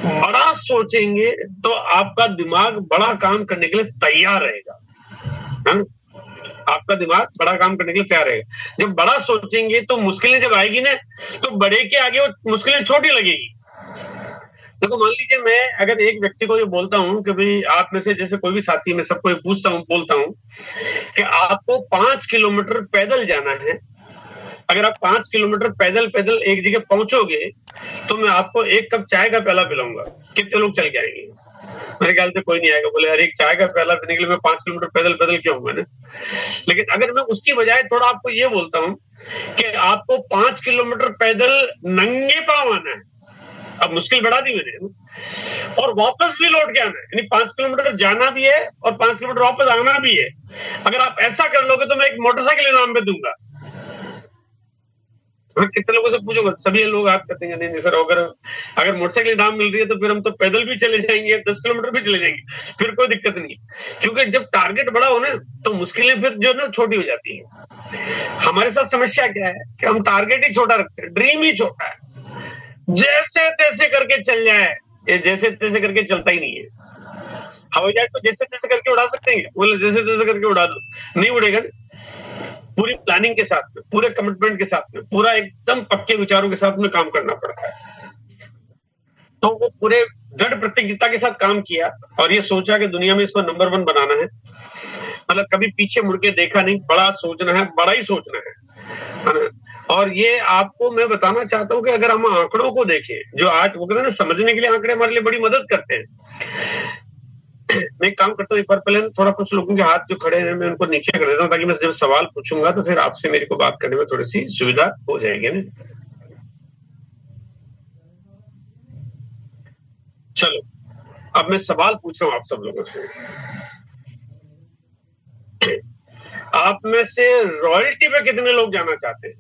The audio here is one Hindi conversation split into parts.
बड़ा सोचेंगे तो आपका दिमाग बड़ा काम करने के लिए तैयार रहेगा, है ना? आपका दिमाग बड़ा काम करने के लिए तैयार रहेगा। जब बड़ा सोचेंगे तो मुश्किलें जब आएगी ना, तो बड़े के आगे वो मुश्किलें छोटी लगेगी। देखो मान लीजिए मैं अगर एक व्यक्ति को ये बोलता हूँ कि भाई आप में से जैसे कोई भी साथी, मैं सबको पूछता हूँ, बोलता हूँ कि आपको 5 किलोमीटर पैदल जाना है। अगर आप 5 किलोमीटर पैदल पैदल एक जगह पहुंचोगे तो मैं आपको 1 कप चाय का प्याला पिलाऊंगा। कितने लोग चल के आएंगे? मेरे ख्याल से कोई नहीं आएगा। बोले अरे एक चाय का प्याला पीने के लिए मैं 5 किलोमीटर पैदल पैदल क्यों आऊंगा ना? लेकिन अगर मैं उसकी बजाय थोड़ा आपको ये बोलता हूँ कि आपको 5 किलोमीटर पैदल नंगे पांव आना है, अब मुश्किल बढ़ा दी मैंने, और वापस भी लौट के आना है, यानी 5 किलोमीटर जाना भी है और 5 किलोमीटर वापस आना भी है। अगर आप ऐसा कर लोगे तो मैं एक मोटरसाइकिल इनाम पे दूंगा। मैं कितने लोगों से पूछूंगा, सभी लोग हाथ करते हैं नहीं सर, अगर मोटरसाइकिल इनाम मिल रही है तो फिर हम तो पैदल भी चले जाएंगे, 10 किलोमीटर भी चले जाएंगे, फिर कोई दिक्कत नहीं। क्योंकि जब टारगेट बड़ा हो ना तो मुश्किलें फिर जो ना छोटी हो जाती है। हमारे साथ समस्या क्या है कि हम टारगेट ही छोटा रखते हैं, ड्रीम ही छोटा है, जैसे तैसे करके चल जाए, ये जैसे तैसे करके चलता ही नहीं है। हवाई जहाज को जैसे तैसे करके उड़ा सकते हैं, बोले जैसे तैसे करके उड़ा दो, नहीं उड़ेगा ना। पूरी प्लानिंग के साथ में, पूरे कमिटमेंट के साथ में, पूरा एकदम पक्के विचारों के साथ में काम करना पड़ता है। तो वो पूरे दृढ़ प्रतिज्ञता के साथ काम किया और ये सोचा कि दुनिया में इसको नंबर 1 बनाना है। मतलब कभी पीछे मुड़ के देखा नहीं, बड़ा सोचना है, बड़ा ही सोचना है ना? और ये आपको मैं बताना चाहता हूँ कि अगर हम आंकड़ों को देखें, जो आज वो कहते हैं ना, समझने के लिए आंकड़े हमारे लिए बड़ी मदद करते हैं। मैं एक काम करता हूँ, एक बार पहले थोड़ा कुछ लोगों के हाथ जो खड़े हैं मैं उनको नीचे कर देता हूँ, ताकि मैं जब सवाल पूछूंगा तो फिर आपसे मेरे को बात करने में थोड़ी सी सुविधा हो जाएगी ना। चलो अब मैं सवाल पूछ रहा हूँ आप सब लोगों से। आप में से रॉयल्टी पे कितने लोग जाना चाहते हैं?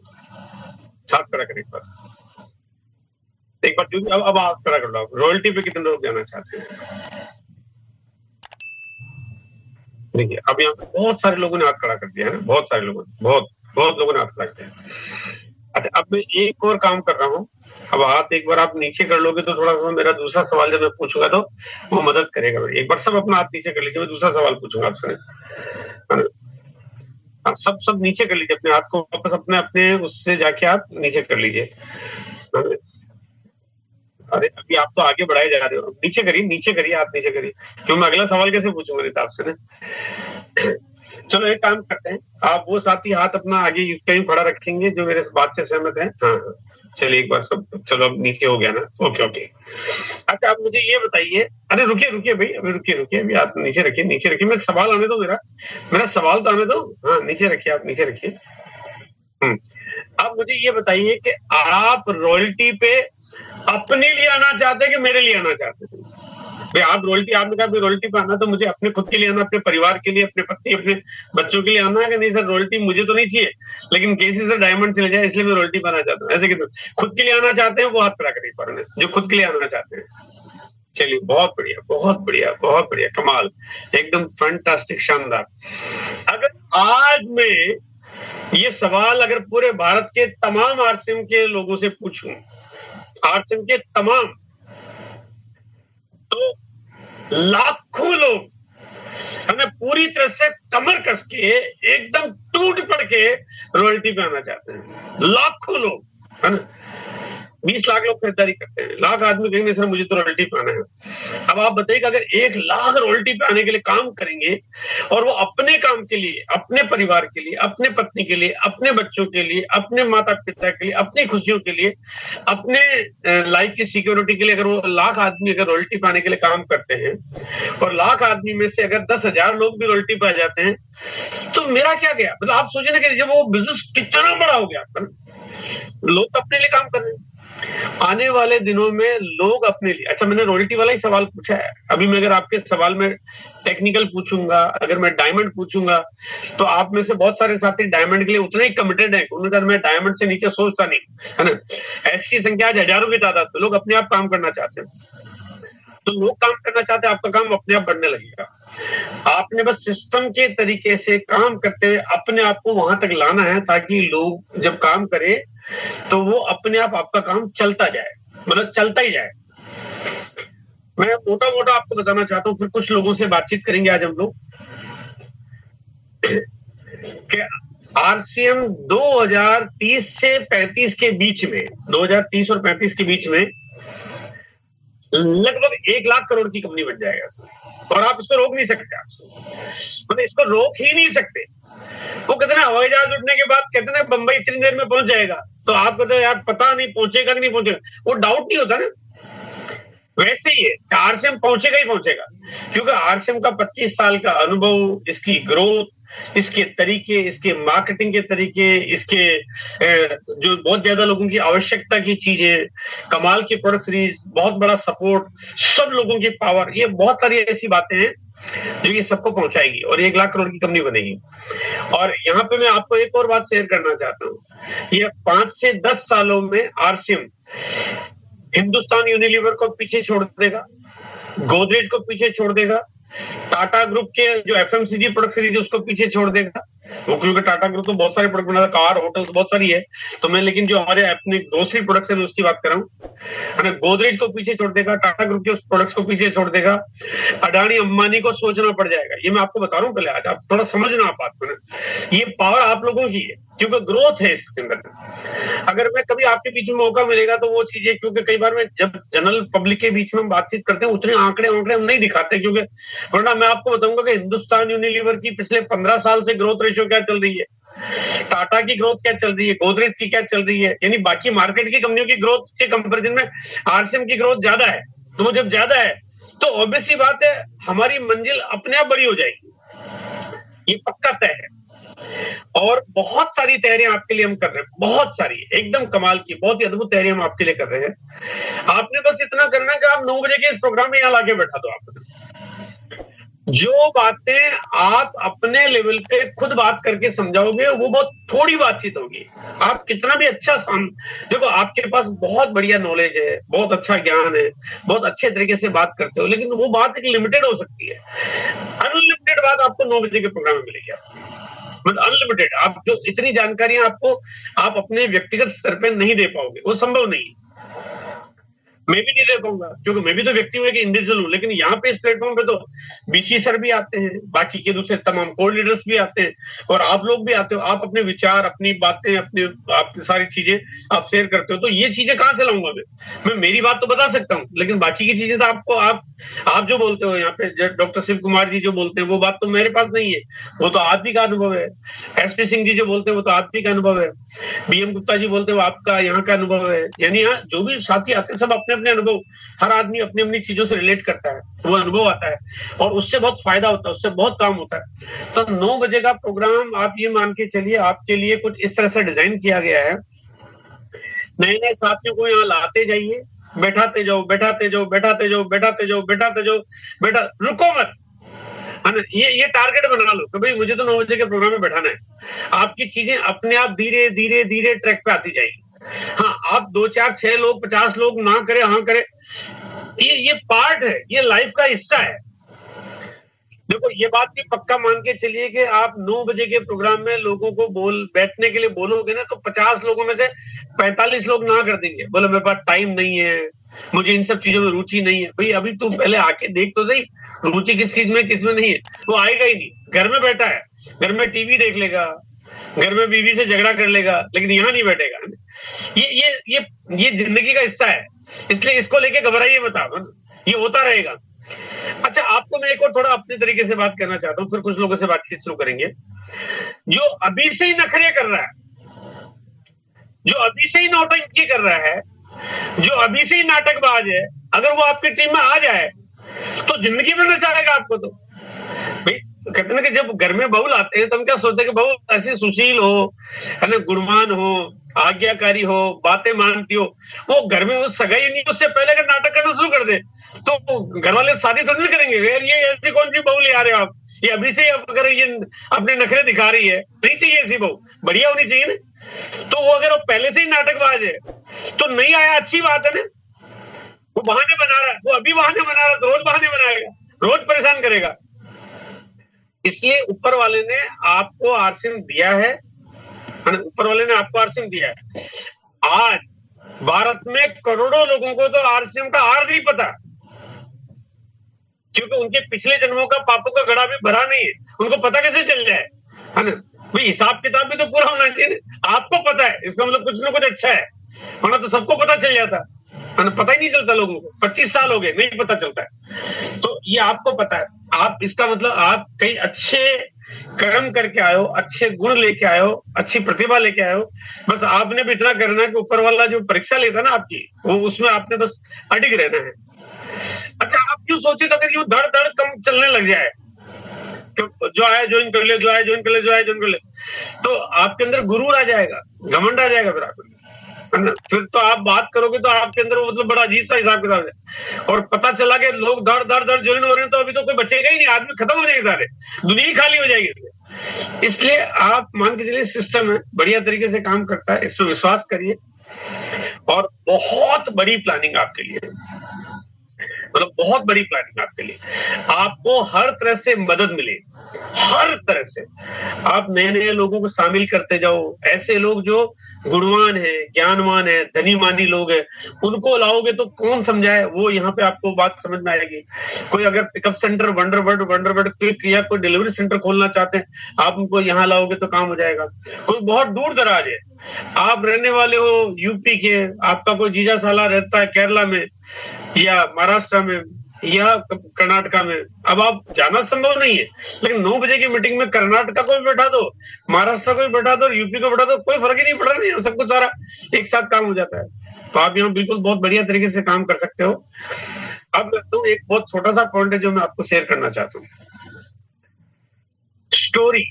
हाथ खड़ा करें एक बार जो भी, अब हाथ खड़ा कर लो। रॉयल्टी पे कितने लोग जाना चाहते हैं? देखिए अब यहाँ पे बहुत सारे लोगों ने हाथ खड़ा कर दिया है ना, बहुत सारे लोगों ने, बहुत लोगों ने हाथ खड़ा किया। अच्छा अब मैं एक और काम कर रहा हूँ, अब हाथ एक बार आप नीचे कर लोगे तो थोड़ा सा मेरा दूसरा सवाल जब मैं पूछूंगा तो वो मदद करेगा। एक बार सब अपना हाथ नीचे कर लीजिए, मैं दूसरा सवाल पूछूंगा आपसे। सब नीचे कर लीजिए अपने हाथ को, वापस अपने अपने उससे जाके आप नीचे कर लीजिए। अरे अभी आप तो आगे बढ़ाए जा रहे हो, नीचे करिए हाथ नीचे करिए, क्यों मैं अगला सवाल कैसे पूछूंगा नहीं तो आपसे ना। चलो एक काम करते हैं, आप वो साथी हाथ अपना आगे कहीं खड़ा रखेंगे जो मेरे इस बात से सहमत है। हाँ हाँ चलिए एक बार सब, चलो अब नीचे हो गया ना, ओके ओके। अच्छा आप मुझे ये बताइए, अरे रुकिए भाई, अभी रुकिए अभी आप नीचे रखिए, मैं सवाल आने दो, मेरा सवाल तो आने दो। हाँ नीचे रखिए, आप नीचे रखिए। आप मुझे ये बताइए कि आप रॉयल्टी पे अपने लिए आना चाहते हैं कि मेरे लिए आना चाहते हैं? भाई आप रॉयल्टी, आपने कहा रॉयल्टी पे आना तो मुझे अपने खुद के लिए आना, अपने परिवार के लिए, अपने पत्नी अपने बच्चों के लिए आना है कि नहीं सर रॉयल्टी मुझे तो नहीं चाहिए, लेकिन केसी से डायमंड चले जाए इसलिए मैं रॉयल्टी पे आना चाहता हूँ, ऐसे कितने खुद के लिए आना चाहते हैं? वो हाथ खड़ा करिए पर जो खुद के लिए आना चाहते हैं। चलिए बहुत बढ़िया, कमाल, एकदम फैंटास्टिक, शानदार। अगर आज में ये सवाल अगर पूरे भारत के तमाम आरसीएम के लोगों से पूछूं, आरसीएम के तमाम, तो लाखों लोग हमें पूरी तरह से कमर कस के एकदम टूट पड़ के रॉयल्टी पे आना चाहते हैं। लाखों लोग, है ना, 20 लाख लोग खरीदारी करते हैं, लाख आदमी कहेंगे सर मुझे तो रॉयल्टी पे आना है। अब आप बताइए अगर 1 लाख रॉयल्टी पे आने के लिए काम करेंगे और वो अपने काम के लिए, अपने परिवार के लिए, अपने पत्नी के लिए, अपने बच्चों के लिए, अपने माता पिता के लिए, अपनी खुशियों के लिए, अपने लाइफ की सिक्योरिटी के लिए, अगर वो लाख आदमी अगर रॉयल्टी पाने के लिए काम करते हैं और लाख आदमी में से अगर 10,000 लोग भी रॉयल्टी पे आ जाते हैं तो मेरा क्या गया? मतलब आप सोचे ना कि जब वो बिजनेस कितना बड़ा हो गया, लोग तो अपने लिए काम कर रहे हैं। आने वाले दिनों में लोग अपने लिए, अच्छा मैंने रॉयल्टी वाला ही सवाल पूछा है, अभी मैं अगर आपके सवाल में टेक्निकल पूछूंगा, अगर मैं डायमंड पूछूंगा तो आप में से बहुत सारे साथी डायमंड के लिए उतने ही कमिटेड है, उन्होंने कहा मैं डायमंड से नीचे सोचता नहीं, है ना। ऐसी संख्या आज हजारों की तादाद में लोग अपने आप काम करना चाहते हैं। तो लोग काम करना चाहते हैं, आपका काम अपने आप बढ़ने लगेगा। आपने बस सिस्टम के तरीके से काम करते हुए अपने आप को वहां तक लाना है ताकि लोग जब काम करें तो वो अपने आप आपका काम चलता जाए, मतलब चलता ही जाए। मैं मोटा मोटा आपको बताना चाहता हूँ, फिर कुछ लोगों से बातचीत करेंगे आज हम लोग कि आरसीएम 2030 से 35 के बीच में, 2030 और 35 के बीच में लगभग 1 लाख करोड़ की कंपनी बन जाएगा और आप इसको रोक नहीं सकते। मतलब इसको रोक ही नहीं सकते। वो कहते ना हवाई जहाज उठने के बाद कहते ना बंबई इतनी देर में पहुंच जाएगा, तो आप कहते हैं यार पता नहीं पहुंचेगा कि नहीं पहुंचेगा, वो डाउट नहीं होता ना। वैसे ही है, आरसीएम पहुंचेगा ही पहुंचेगा, क्योंकि आरसीएम का 25 साल का अनुभव, इसकी ग्रोथ, इसके तरीके, इसके मार्केटिंग के तरीके, इसके जो बहुत ज्यादा लोगों की आवश्यकता की चीजें, कमाल की प्रोडक्ट सीरीज, बहुत बड़ा सपोर्ट, सब लोगों की पावर, ये बहुत सारी ऐसी बातें हैं जो ये सबको पहुंचाएगी और 1 लाख करोड़ की कंपनी बनेगी। और यहाँ पे मैं आपको एक और बात शेयर करना चाहता हूँ, ये 5 से 10 सालों में आरसीएम हिंदुस्तान यूनिलीवर को पीछे छोड़ देगा, गोदरेज को पीछे छोड़ देगा, टाटा ग्रुप के जो एफएमसीजी प्रोडक्ट सीरीज उसको पीछे छोड़ देगा। वो क्योंकि टाटा ग्रुप तो बहुत सारे प्रोडक्ट बनाता है, कार, होटल्स बहुत सारी है, तो मैं लेकिन जो हमारे अपने ग्रोसरी प्रोडक्ट्स है उसकी बात कर रहा हूँ। गोदरेज को पीछे छोड़ देगा, टाटा ग्रुप के उस प्रोडक्ट्स को पीछे छोड़ देगा, अडानी अंबानी को सोचना पड़ जाएगा। ये मैं आपको बता रहा हूँ, पहले आज आप थोड़ा समझना आप बात को, ये पावर आप लोगों की है क्योंकि ग्रोथ है इसके अंदर। अगर मैं कभी आपके बीच में मौका मिलेगा तो वो चीजें, क्योंकि कई बार मैं जब जनरल पब्लिक के बीच में हम बातचीत करते हैं उतने आंकड़े हम नहीं दिखाते, क्योंकि वरना मैं आपको बताऊंगा कि हिंदुस्तान यूनिलीवर की पिछले 15 साल से ग्रोथ रेशियो क्या चल रही है, टाटा की ग्रोथ क्या चल रही है, गोदरेज की क्या चल रही है, यानी बाकी मार्केट की कंपनियों की ग्रोथ के कंपैरिजन में आरसीएम की ग्रोथ ज्यादा है। तो वो जब ज्यादा है तो ऑब्वियस सी बात है हमारी मंजिल अपने आप बड़ी हो जाएगी, ये पक्का तय है। और बहुत सारी तैयारियां आपके लिए हम कर रहे हैं, बहुत सारी, एकदम कमाल की, बहुत ही अद्भुत तैयारियां हम आपके लिए कर रहे हैं। आपने बस इतना करना है कि आप 9 बजे के इस प्रोग्राम में यहाँ लाके बैठा दो। आप जो बातें आप अपने लेवल पे खुद बात करके समझाओगे वो बहुत थोड़ी बातचीत होगी। आप कितना भी अच्छा देखो आपके पास बहुत बढ़िया नॉलेज है, बहुत अच्छा ज्ञान है, बहुत अच्छे तरीके से बात करते हो, लेकिन वो बात एक लिमिटेड हो सकती है। अनलिमिटेड बात आपको 9 बजे के प्रोग्राम में मिलेगी, मतलब अनलिमिटेड। आप जो इतनी जानकारियां आपको आप अपने व्यक्तिगत स्तर पे नहीं दे पाओगे, वो संभव नहीं है। मैं भी नहीं दे पाऊंगा क्योंकि मैं भी तो व्यक्ति हूं, एक इंडिविजुअल हूं। लेकिन यहाँ पे इस प्लेटफॉर्म पे तो बीसी सर भी आते हैं, बाकी के दूसरे तमाम कोर लीडर्स भी आते हैं और आप लोग भी आते हो। आप अपने विचार, अपनी बातें, आप सारी चीजें आप शेयर करते हो, तो ये चीजें कहाँ से लाऊंगा मैं मेरी बात तो बता सकता हूँ, लेकिन बाकी की चीजें तो आपको आप जो बोलते हो यहाँ पे डॉक्टर शिव कुमार जी जो बोलते हैं वो बात तो मेरे पास नहीं है, वो तो आप ही का अनुभव है। एसपी सिंह जी जो बोलते हैं वो तो आप ही का अनुभव है। बीएम गुप्ता जी बोलते हैं वो आपका यहाँ का अनुभव है। यानी यहाँ जो भी साथी आते हैं सब अपने अपने अनुभव, हर आदमी अपनी अपनी चीजों से रिलेट करता है, वो अनुभव आता है और उससे बहुत फायदा होता है, उससे बहुत काम होता है। तो 9 बजे का प्रोग्राम आप ये मान के चलिए आपके लिए कुछ इस तरह से डिजाइन किया गया है। नए नए साथियों को यहाँ लाते जाइए, बैठाते जाओ, बैठाते जाओ, बैठाते जाओ, बैठाते जाओ, बैठाते जाओ, बैठा रुको मत। ये टारगेट बना लो कि भाई मुझे तो 9 बजे के प्रोग्राम में बैठाना है। आपकी चीजें अपने आप धीरे धीरे धीरे ट्रैक पे आती जाएगी। हाँ, आप 2 4 6 लोग 50 लोग ना करे, हाँ करे, ये पार्ट है, ये लाइफ का हिस्सा है। देखो ये बात भी पक्का मान के चलिए कि आप 9 बजे के प्रोग्राम में लोगों को बैठने के लिए बोलोगे ना, तो 50 लोगों में से 45 लोग ना कर देंगे, बोले मेरे पास टाइम नहीं है, मुझे इन सब चीजों में रुचि नहीं है। भाई अभी तू पहले आके देख तो सही, रुचि किस चीज में किस में नहीं है। वो आएगा ही नहीं, घर में बैठा है, घर में टीवी देख लेगा, घर में बीवी से झगड़ा कर लेगा, लेकिन यहाँ नहीं बैठेगा। ये जिंदगी का हिस्सा है, इसलिए इसको लेके घबराइए मत आप, ये होता रहेगा। अच्छा, आपको मैं एक और थोड़ा अपने तरीके से बात करना चाहता हूँ, फिर कुछ लोगों से बातचीत शुरू करेंगे। जो अभी से ही नखरे कर रहा है, जो अभी से ही नौटंकी कर रहा है, जो अभी से ही नाटकबाज है, अगर वो आपकी टीम में आ जाए तो जिंदगी में नचाएगा आपको। तो भाई कहते ना कि जब घर में बहू लाते हैं तो हम क्या सोचते हैं कि बहू ऐसी सुशील हो, है ना, गुणवान हो, आज्ञाकारी हो, बातें मानती हो। वो घर में वो सगाई नहीं, उससे पहले अगर नाटक करना शुरू कर दे तो घर वाले शादी थोड़ी नहीं करेंगे। यार ये ऐसी कौन सी बहू ले आ रहे हो आप, ये अभी से अगर ये अपने नखरे दिखा रही है, नहीं चाहिए ऐसी बहू, बढ़िया होनी चाहिए ना। तो वो अगर वो पहले से ही नाटकबाज है तो नहीं आया, अच्छी बात है ना। वो बहाने बना रहा है, वो अभी बहाने बना रहा है, रोज बहाने बनाएगा, रोज परेशान करेगा। इसलिए ऊपर वाले ने आपको आरसीएम दिया है, ऊपर वाले ने आपको आरसीएम दिया है। आज भारत में करोड़ों लोगों को तो आरसीएम का आर नहीं पता, क्योंकि उनके पिछले जन्मों का पापों का घड़ा भी भरा नहीं है, उनको पता कैसे चल जाए, है ना? भाई हिसाब किताब भी तो पूरा होना चाहिए। आपको पता है इसका मतलब कुछ ना कुछ अच्छा है, वरना तो सबको पता चल जाता है ना? पता ही नहीं चलता लोगों को, 25 साल हो गए नहीं पता चलता है। तो ये आपको पता है, आप इसका मतलब आप कई अच्छे कर्म करके आए हो, अच्छे गुण लेके आए हो, अच्छी प्रतिभा लेके आए हो। बस आपने भी इतना करना है कि ऊपर वाला जो परीक्षा लेता है ना आपकी, वो उसमें आपने बस अडिग रहना है। अच्छा, आप क्यों सोचे तो अगर यूं धड़ धड़ कम चलने लग जाए, जो आया ज्वाइन कर ले, जो आया ज्वाइन कर ले, जो आया ज्वाइन कर ले, तो आपके अंदर गुरूर आ जाएगा, घमंड आ जाएगा फिर आपको, है ना? फिर तो आप बात करोगे तो आपके अंदर मतलब बड़ा अजीब सा हिसाब किताब है। और पता चला कि लोग धड़ धड़ धड़ ज्वाइन हो रहे हैं, तो अभी तो कोई बचेगा ही नहीं, आदमी खत्म हो जाएंगे सारे, दुनिया ही खाली हो जाएगी। इसलिए आप मान के चलिए सिस्टम है, बढ़िया तरीके से काम करता है, इस पर विश्वास करिए। और बहुत बड़ी प्लानिंग आपके लिए, मतलब बहुत बड़ी प्लानिंग आपके लिए, आपको हर तरह से मदद मिले, हर तरह से। आप नए नए लोगों को शामिल करते जाओ, ऐसे लोग जो गुणवान है, ज्ञानवान है, धनी मानी लोग हैं, उनको लाओगे तो कौन समझाए, वो यहाँ पे आपको बात समझ में आएगी। कोई अगर पिकअप सेंटर, वंडरबर्ड क्लिक या कोई डिलीवरी सेंटर खोलना चाहते हैं, आप उनको यहाँ लाओगे तो काम हो जाएगा। कोई बहुत दूर दराज है, आप रहने वाले हो यूपी के, आपका कोई जीजा साला रहता है केरला में या महाराष्ट्र में या कर्नाटका में, अब आप जाना संभव नहीं है, लेकिन 9 बजे की मीटिंग में कर्नाटका को भी बैठा दो, महाराष्ट्र को भी बैठा दो और यूपी को बैठा दो, कोई फर्क ही नहीं पड़ रहा, नहीं सब कुछ सारा एक साथ काम हो जाता है। तो आप यहाँ बिल्कुल बहुत बढ़िया तरीके से काम कर सकते हो। अब तो एक बहुत छोटा सा पॉइंट है जो मैं आपको शेयर करना चाहता हूँ, स्टोरी।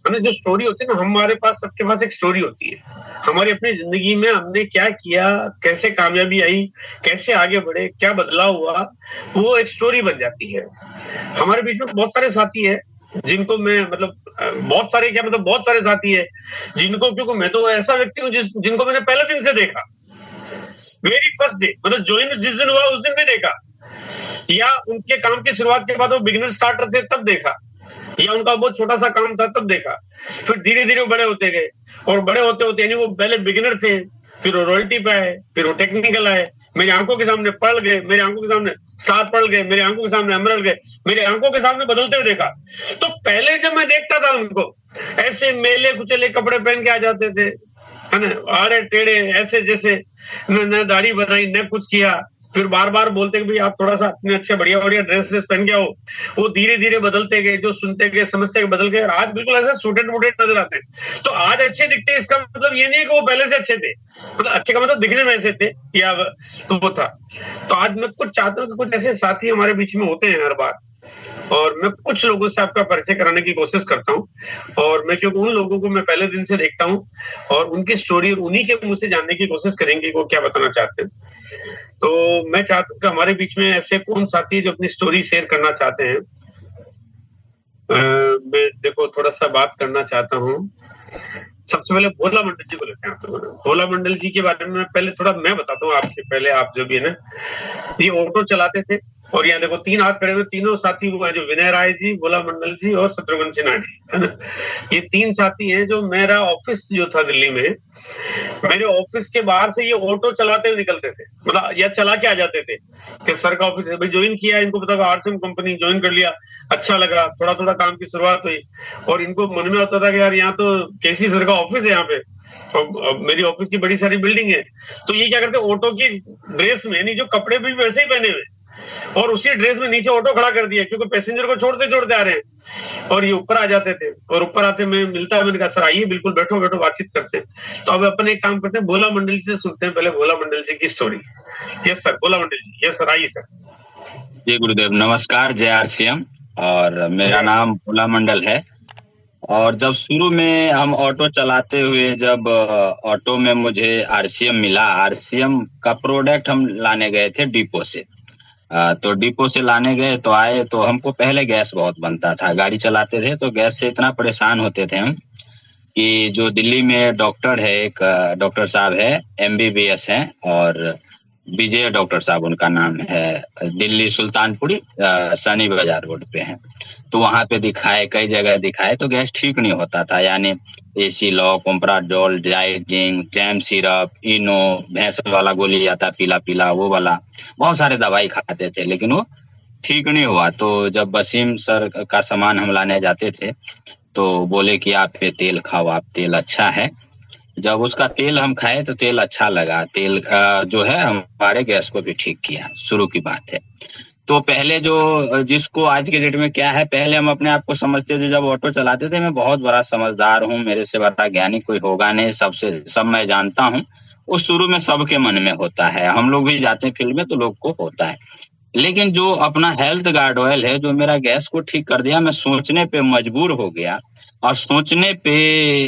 जो स्टोरी होती है ना, हमारे पास, सबके पास एक स्टोरी होती है, हमारी अपनी जिंदगी में हमने क्या किया, कैसे कामयाबी आई, कैसे आगे बढ़े, क्या बदलाव हुआ, वो एक स्टोरी बन जाती है। हमारे बीच में बहुत सारे साथी है जिनको मैं मतलब बहुत सारे क्या मतलब बहुत सारे साथी है जिनको, क्योंकि मैं तो ऐसा व्यक्ति हूँ जिनको मैंने पहले दिन से देखा, वेरी फर्स्ट डे, मतलब ज्वाइन जिस दिन हुआ उस दिन भी देखा, या उनके काम की शुरुआत के बाद वो बिगिनर स्टार्टर थे तब देखा, या उनका बहुत छोटा सा काम था तब देखा। फिर धीरे धीरे वो बड़े होते गए, और बड़े होते होते यानी वो पहले बिगिनर थे, फिर वो रॉयल्टी पे आए, फिर वो टेक्निकल आए, मेरी आंखों के सामने पढ़ गए, मेरी आंखों के सामने स्टार पढ़ गए, मेरी आंखों के सामने एमरल्ड गए, मेरी आंखों के सामने बदलते हुए देखा। तो पहले जब मैं देखता था उनको ऐसे मेले कुचले कपड़े पहन के आ जाते थे, है ना, आड़े टेढ़े ऐसे, जैसे न दाढ़ी बनाई न कुछ किया, फिर बार बार बोलते कि भाई आप थोड़ा सा अपने अच्छे बढ़िया बढ़िया ड्रेस पहन के आओ। वो धीरे धीरे बदलते गए, जो सुनते गए समझते गए बदल गए, और आज बिल्कुल ऐसे सूटेड वूटेड नजर आते हैं। तो आज अच्छे दिखते हैं, इसका मतलब ये नहीं है कि वो पहले से अच्छे थे, मतलब अच्छे का मतलब दिखने में ऐसे थे या तो वो था। तो आज मैं कुछ चाहता हूँ कि कुछ ऐसे साथी हमारे बीच में होते हैं हर बार, और मैं कुछ लोगों से आपका परिचय कराने की कोशिश करता हूँ, और मैं क्योंकि उन लोगों को मैं पहले दिन से देखता हूँ, और उनकी स्टोरी उन्हीं के मुंह से जानने की कोशिश करेंगे वो क्या बताना चाहते हैं। तो मैं चाहता हूँ कि हमारे बीच में ऐसे कौन साथी है जो अपनी स्टोरी शेयर करना चाहते हैं। मैं देखो थोड़ा सा बात करना चाहता हूँ। सबसे पहले भोला मंडल जी को लेते हैं। तो भोला मंडल जी के बारे में पहले थोड़ा मैं बताता हूँ आपके पहले, आप जो भी है ना, ये ऑटो चलाते थे, और यहाँ देखो 3 हाथ खड़े हुए, तीनों साथी हुए जो विनय राय जी, भोला मंडल जी और शत्रुघ्न सिन्हा जी, है ना। ये 3 साथी हैं जो मेरा ऑफिस जो था दिल्ली में, मेरे ऑफिस के बाहर से ये ऑटो चलाते हुए निकलते थे, मतलब या चला के आ जाते थे कि सर का ऑफिस भाई ज्वाइन किया, इनको पता आरसीएम कंपनी ज्वाइन कर लिया, अच्छा लगा, थोड़ा थोड़ा काम की शुरुआत हुई, और इनको मन में होता था कि यार यहाँ तो केसी सर का ऑफिस है यहाँ पे, और मेरी ऑफिस की बड़ी सारी बिल्डिंग है। तो ये क्या करते, ऑटो की ड्रेस में, यानी जो कपड़े भी वैसे ही पहने हुए, और उसी ड्रेस में नीचे ऑटो खड़ा कर दिया, क्योंकि पैसेंजर को छोड़ते छोड़ते आ रहे हैं, और ये ऊपर आ जाते थे, और ऊपर आते मैं मिलता, मैंने कहा सर आइए बिल्कुल बैठो बैठो बातचीत करते हैं। तो अब अपन एक काम करते हैं, भोला मंडल जी से सुनते हैं पहले भोला मंडल जी की स्टोरी। यस सर, भोला मंडल जी। यस सर, आइए सर। जी गुरुदेव, नमस्कार, जय आरसीएम। और मेरा नाम भोला मंडल है। और जब शुरू में हम ऑटो चलाते हुए, जब ऑटो में मुझे आरसीएम मिला, आरसीएम का प्रोडक्ट हम लाने गए थे डिपो से। तो डिपो से लाने गए तो आए, तो हमको पहले गैस बहुत बनता था, गाड़ी चलाते थे तो गैस से इतना परेशान होते थे हम कि जो दिल्ली में डॉक्टर है, एक डॉक्टर साहब है, एमबीबीएस हैं, और विजय डॉक्टर साहब उनका नाम है, दिल्ली सुल्तानपुरी सनी बाजार रोड पे है। तो वहां पे दिखाए, कई जगह दिखाए, तो गैस ठीक नहीं होता था, यानी एसी लॉ, कोम्प्राडोल, डाइजिंग, जैम सिरप, इनो, भैंस वाला गोली आता पीला पीला, वो वाला बहुत सारे दवाई खाते थे, लेकिन वो ठीक नहीं हुआ। तो जब वसीम सर का सामान हम लाने जाते थे तो बोले कि आप ये तेल खाओ, आप तेल अच्छा है। जब उसका तेल हम खाए तो तेल अच्छा लगा, तेल जो है हमारे गैस को भी ठीक किया, शुरू की बात है। तो पहले जो जिसको आज के डेट में क्या है, पहले हम अपने आप को समझते थे, जब ऑटो चलाते थे, मैं बहुत बड़ा समझदार हूँ, मेरे से बड़ा ज्ञानी कोई होगा नहीं, सबसे सब मैं जानता हूँ। उस शुरू में सबके मन में होता है, हम लोग भी जाते हैं फील्ड में तो लोग को होता है। लेकिन जो अपना हेल्थ गार्ड ऑयल है जो मेरा गैस को ठीक कर दिया, मैं सोचने पे मजबूर हो गया और सोचने पे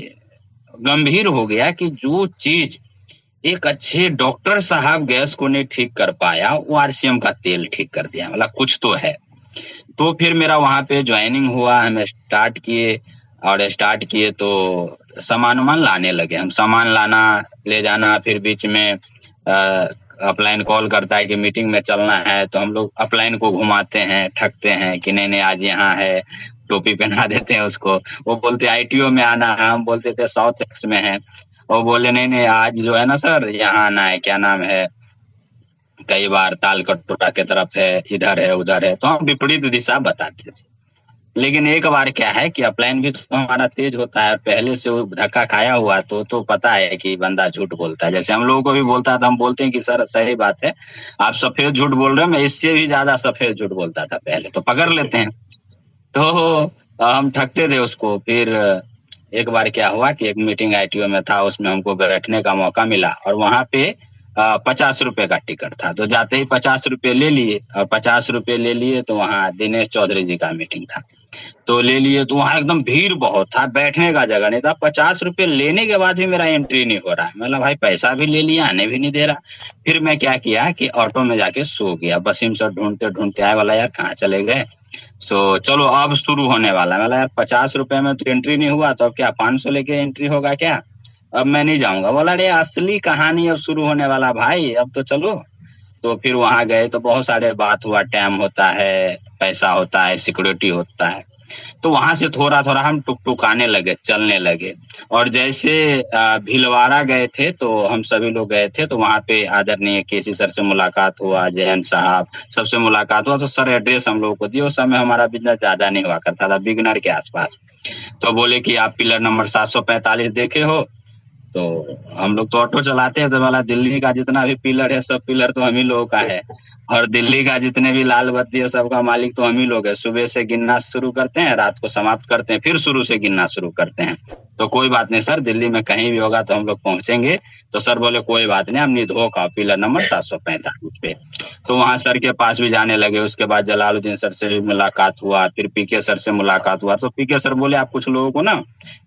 गंभीर हो गया कि जो चीज एक अच्छे डॉक्टर साहब गैस को नहीं ठीक कर पाया, वो आरसीएम का तेल ठीक कर दिया, मतलब कुछ तो है। तो फिर मेरा वहां पे ज्वाइनिंग हुआ, हम स्टार्ट किए, और स्टार्ट किए तो सामान वामान लाने लगे हम, सामान लाना ले जाना। फिर बीच में अपलाइन कॉल करता है कि मीटिंग में चलना है, तो हम लोग अपलाइन को घुमाते हैं, ठगते हैं कि नहीं नहीं आज यहाँ है, टोपी पहना देते हैं उसको। वो बोलते आईटीओ में आना है, हम बोलते थे साउथ एक्स में है। वो बोले नहीं नहीं आज जो है ना सर यहाँ आना है, क्या नाम है, कई बार ताल कटोरा की तरफ है, इधर है उधर है, तो हम विपरीत दिशा बताते थे। लेकिन एक बार क्या है कि अपलाइन भी तो हमारा तेज होता है, पहले से वो धक्का खाया हुआ तो पता है कि बंदा झूठ बोलता है। जैसे हम लोगों को भी बोलता था, हम बोलते हैं कि सर सही बात है, आप सफेद झूठ बोल रहे हो, मैं इससे भी ज्यादा सफेद झूठ बोलता था पहले, तो पकड़ लेते हैं। तो हम ठगते थे उसको। फिर एक बार क्या हुआ कि एक मीटिंग आईटीओ में था, उसमें हमको बैठने का मौका मिला और वहां पे 50 रुपए का टिकट था। तो जाते ही 50 रुपए ले लिए, और 50 रुपए ले लिए तो वहाँ दिनेश चौधरी जी का मीटिंग था, तो ले लिए। तो वहाँ एकदम भीड़ बहुत था, बैठने का जगह नहीं था। 50 रुपए लेने के बाद भी मेरा एंट्री नहीं हो रहा है, मतलब भाई पैसा भी ले लिया, आने भी नहीं दे रहा। फिर मैं क्या किया कि ऑटो में जाके सो गया। वसीम सर ढूंढते ढूंढते आए, वाला यार कहाँ चले गए। सो चलो अब शुरू होने वाला है। मतलब यार 50 रुपए में तो एंट्री नहीं हुआ, तो अब क्या 500 लेके एंट्री होगा क्या, अब मैं नहीं जाऊंगा। बोला अरे असली कहानी अब शुरू होने वाला भाई, अब तो चलो। तो फिर वहां गए तो बहुत सारे बात हुआ, टाइम होता है, पैसा होता है, सिक्योरिटी होता है। तो वहां से थोड़ा थोड़ा हम टुकटुकाने लगे, चलने लगे। और जैसे भीलवाड़ा गए थे, तो हम सभी लोग गए थे, तो वहां पे आदरणीय केसी सर से मुलाकात हुआ, जयंत साहब सबसे मुलाकात हुआ। तो सर एड्रेस हम लोगों को दिए। उस समय हमारा बिजनेस ज्यादा नहीं हुआ करता था, बिगनर के आसपास। तो बोले कि आप पिलर नंबर 745 देखे हो। तो हम लोग तो ऑटो चलाते हैं, तो वाला दिल्ली का जितना भी पिलर है, सब पिलर तो हम ही लोगों का है। और दिल्ली का जितने भी लाल बत्ती है, सबका मालिक तो हम ही लोग है। सुबह से गिनना शुरू करते हैं, रात को समाप्त करते हैं, फिर शुरू से गिनना शुरू करते हैं। तो कोई बात नहीं सर, दिल्ली में कहीं भी होगा तो हम लोग पहुंचेंगे। तो सर बोले कोई बात नहीं, हम निधो का पिलर नंबर 745 पे। तो वहां सर के पास भी जाने लगे। उसके बाद जलालुद्दीन सर से भी मुलाकात हुआ, फिर पीके सर से मुलाकात हुआ। तो पीके सर बोले आप कुछ लोगों को ना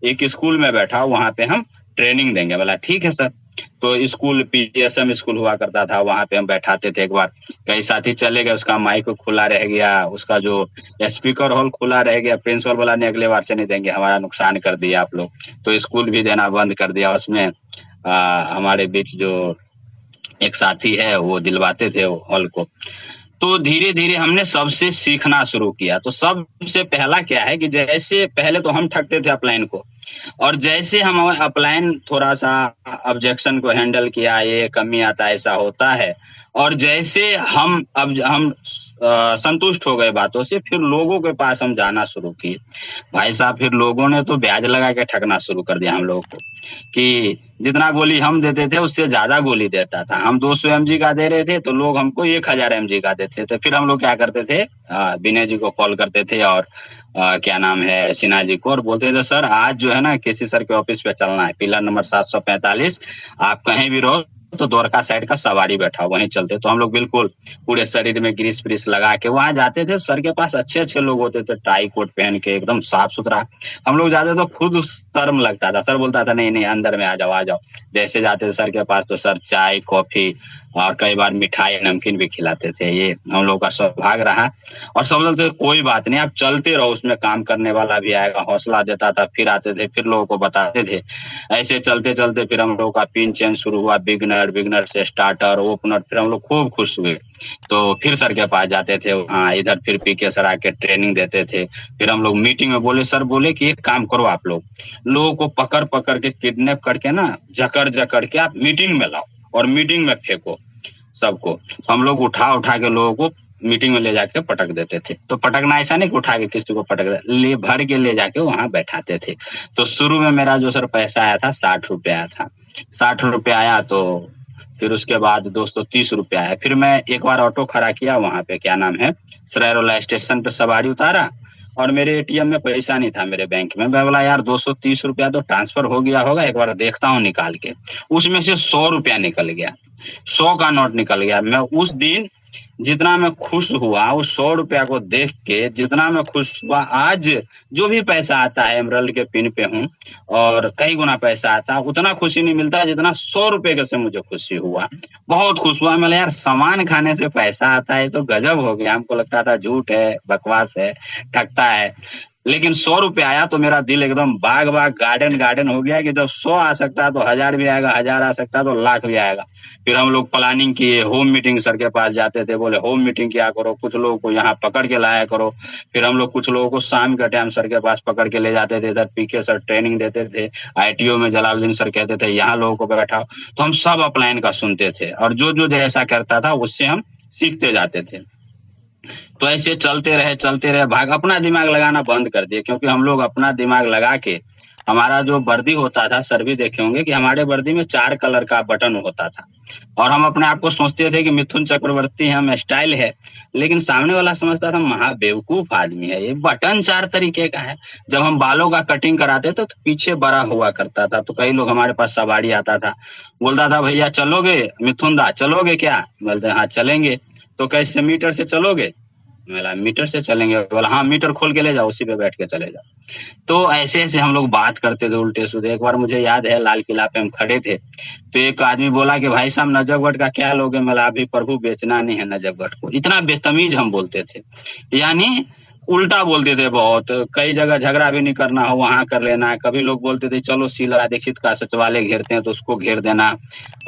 एक स्कूल में बैठा, वहां पे हम ट्रेनिंग देंगे। बोला ठीक है सर। तो स्कूल पीएसएम स्कूल हुआ करता था, वहां पे हम बैठाते थे। एक बार कई साथी चले गए, उसका माइक खुला रह गया, उसका जो स्पीकर हॉल खुला रह गया। प्रिंसिपल बोला नहीं अगले बार से नहीं देंगे, हमारा नुकसान कर दिया आप लोग। तो स्कूल भी देना बंद कर दिया। उसमें हमारे बीच जो एक साथी है वो दिलवाते थे हॉल को। तो धीरे धीरे हमने सबसे सीखना शुरू किया। तो सबसे पहला क्या है कि जैसे पहले तो हम ठगते थे अपलाइन को, और जैसे हम अपलाइन थोड़ा सा ऑब्जेक्शन को हैंडल किया, ये कमी आता है, ऐसा होता है। और जैसे हम संतुष्ट हो गए बातों से, फिर लोगों के पास हम जाना शुरू किए। भाई साहब फिर लोगों ने तो ब्याज लगा के ठगना शुरू कर दिया हम लोगों को, कि जितना गोली हम देते थे उससे ज्यादा गोली देता था। हम 200 mg का दे रहे थे तो लोग हमको 1000 mg का देते थे। फिर हम लोग क्या करते थे, विनय जी को कॉल करते थे और क्या नाम है सिन्हा जी को, और बोलते थे सर आज जो है ना केसी सर के ऑफिस पे चलना है, पिलर नंबर 745, आप कहीं भी रहो तो द्वारका साइड का सवारी बैठा वहीं चलते। तो हम लोग बिल्कुल पूरे शरीर में ग्रीस फ्रीस लगा के वहां जाते थे। सर के पास अच्छे अच्छे लोग होते थे, टाई कोट पहन के एकदम साफ सुथरा। हम लोग जाते तो खुद शर्म लगता था। सर बोलता था नहीं नहीं अंदर में आ जाओ आ जाओ। जैसे जाते थे सर के पास तो सर चाय कॉफी और कई बार मिठाई नमकीन भी खिलाते थे। ये हम लोग का सौभाग्य रहा। और सब लोग तो कोई बात नहीं, आप चलते रहो, उसमें काम करने वाला भी आएगा, हौसला देता था। फिर आते थे, फिर लोगों को बताते थे। ऐसे चलते चलते फिर हम लोग का पिन चेंज शुरू हुआ, बिगनर से स्टार्टर, ओपनर। फिर हम लोग खूब खुश हुए। तो फिर सर के पास जाते थे, हाँ इधर फिर पीके सर आके ट्रेनिंग देते थे। फिर हम लोग मीटिंग में बोले, सर बोले कि एक काम करो, आप लोगों को पकड़ पकड़ के किडनैप करके ना जकड़ जकड़ के आप मीटिंग में लाओ और मीटिंग में फेंको सबको। हम लोग उठा उठा के लोगों को मीटिंग में ले जाके पटक देते थे। तो पटकना ऐसा नहीं कि उठा के किसी को पटक दे, ले भर के ले जाके वहां बैठाते थे। तो शुरू में मेरा जो सर पैसा आया था 60 रुपये आया था। 60 रुपये आया तो फिर उसके बाद 230 रुपये आया। फिर मैं एक बार ऑटो खड़ा किया वहां पे, क्या नाम है, सरायरोला स्टेशन पे सवारी उतारा और मेरे एटीएम में पैसा नहीं था मेरे बैंक में। मैं बोला यार 230 रुपया तो ट्रांसफर हो गया होगा, एक बार देखता हूँ निकाल के। उसमें से 100 रुपया निकल गया, 100 का नोट निकल गया। मैं उस दिन जितना मैं खुश हुआ उस 100 रुपया को देख के, जितना मैं खुश हुआ, आज जो भी पैसा आता है एमरल्ड के पिन पे हूँ और कई गुना पैसा आता है, उतना खुशी नहीं मिलता जितना 100 रुपये के से मुझे खुशी हुआ। बहुत खुश हुआ। मैं यार सामान खाने से पैसा आता है तो गजब हो गया। हमको लगता था झूठ है, बकवास है, ठगता है, लेकिन 100 रुपया आया तो मेरा दिल एकदम बाग बाग गार्डन गार्डन हो गया कि जब 100 आ सकता है तो 1000 भी आएगा, 1000 आ सकता है तो लाख भी आएगा। फिर हम लोग प्लानिंग किए, होम मीटिंग सर के पास जाते थे, बोले होम मीटिंग क्या करो, कुछ लोगों को यहाँ पकड़ के लाया करो। फिर हम लोग कुछ लोगों को शाम के टाइम सर के पास पकड़ के ले जाते थे, इधर पीके सर ट्रेनिंग देते थे, आईटीओ में जलालुद्दीन सर कहते थे यहाँ लोगों को बैठाओ। तो हम सब अपलाइन का सुनते थे और जो जो जैसा करता था उससे हम सीखते जाते थे। तो ऐसे चलते रहे, भाग अपना दिमाग लगाना बंद कर दिए, क्योंकि हम लोग अपना दिमाग लगा के, हमारा जो वर्दी होता था, सर भी देखे होंगे कि हमारे वर्दी में 4 कलर का बटन होता था और हम अपने आप को सोचते थे कि मिथुन चक्रवर्ती हम स्टाइल है, लेकिन सामने वाला समझता था महा बेवकूफ आदमी है, ये बटन 4 तरीके का है। जब हम बालों का कटिंग कराते थे तो पीछे बड़ा हुआ करता था, तो कई लोग हमारे पास सवारी आता था, बोलता था भैया चलोगे मिथुन दा, चलोगे क्या? बोलते हाँ चलेंगे। तो कैसे, मीटर से चलोगे? बोला मीटर से चलेंगे। बोला हाँ मीटर खोल के ले जाओ, उसी पे बैठ के चले जाओ। तो ऐसे ऐसे हम लोग बात करते थे उल्टे सीधे। एक बार मुझे याद है लाल किला पे हम खड़े थे तो एक आदमी बोला कि भाई साहब नजफगढ़ का क्या लोगे? मला अभी प्रभु बेचना नहीं है नजफगढ़ को। इतना बेतमीज हम बोलते थे, यानी उल्टा बोलते थे बहुत। कई जगह झगड़ा भी नहीं करना हो वहां कर लेना है। कभी लोग बोलते थे चलो शीला दीक्षित का सचिवालय घेरते हैं तो उसको घेर देना।